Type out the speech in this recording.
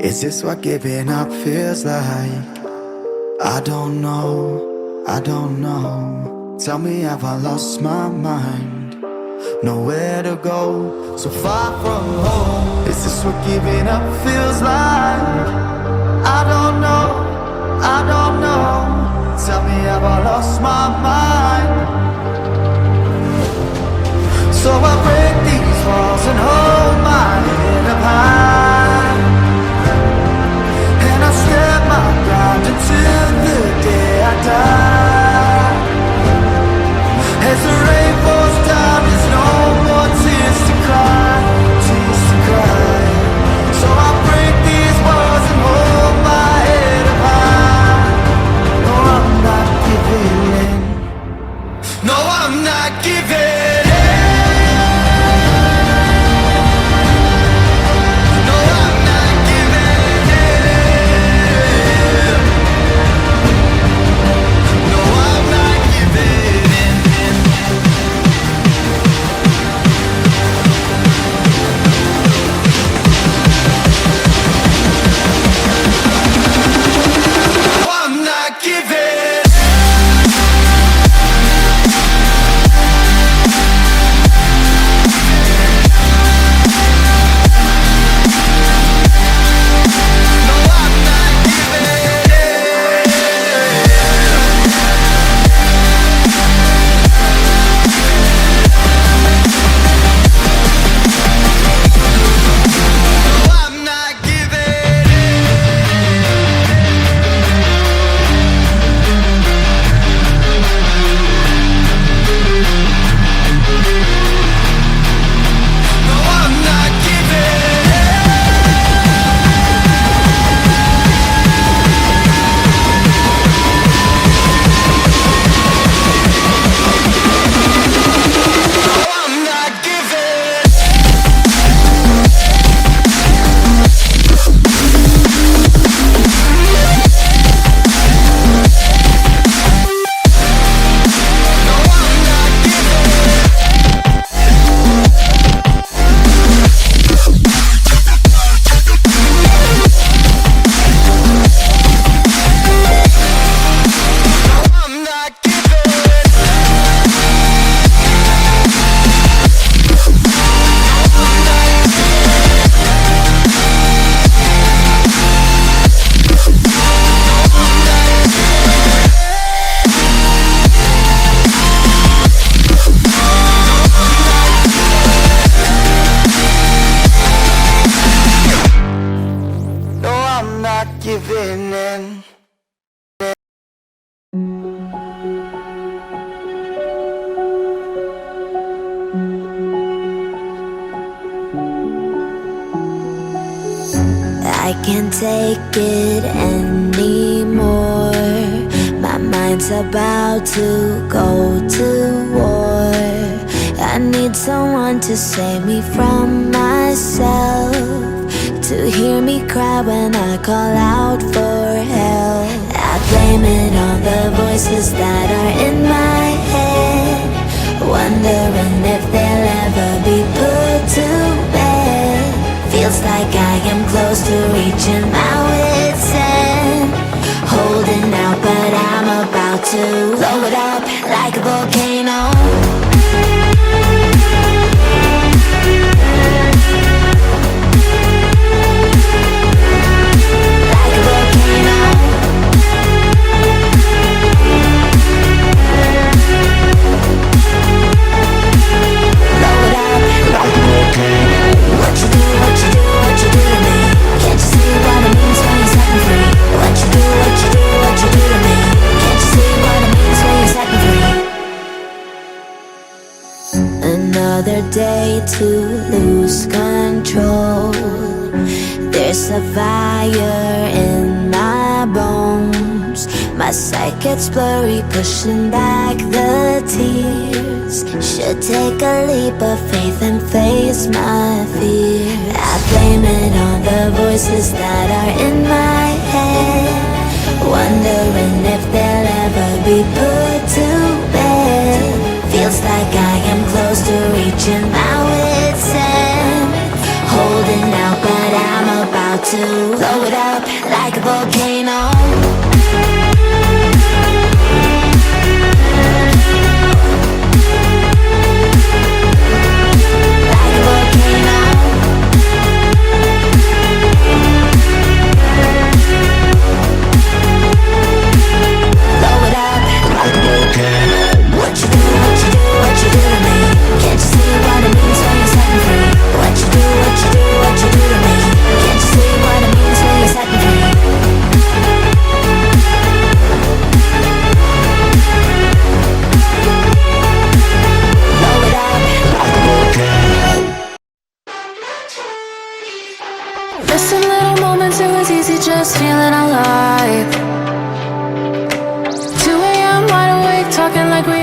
Is this what giving up feels like? I don't know, I don't know. Tell me, have I lost my mind? Nowhere to go, so far from home. Is this what giving up feels like? I don't know, I don't know. Tell me, have I lost my mind? So I break these walls and hold my head up high, and I stand my ground until the day I die. As the rain falls down, there's no more tears to cry, tears to cry. So I break these walls and hold my head up high. No, I'm not giving in. No, I'm not giving in. I can't take it anymore. My mind's about to go to war. I need someone to save me from myself, to hear me cry when I call out for help. I blame it on the voices that are in my head, wondering if they'll ever be put to bed. Feels like I am close to reaching my wit's end, holding out but I'm about to blow it up like a volcano. Another day to lose control. There's a fire in my bones. My sight gets blurry, pushing back the tears. Should take a leap of faith and face my fear. I blame it on the voices that are in my head, wondering if they'll ever be put to bed. Feels like I am close to reaching my wit's end, holding out but I'm about to blow Missing little moments, it was easy just feeling alive. 2 a.m. wide awake, talking like we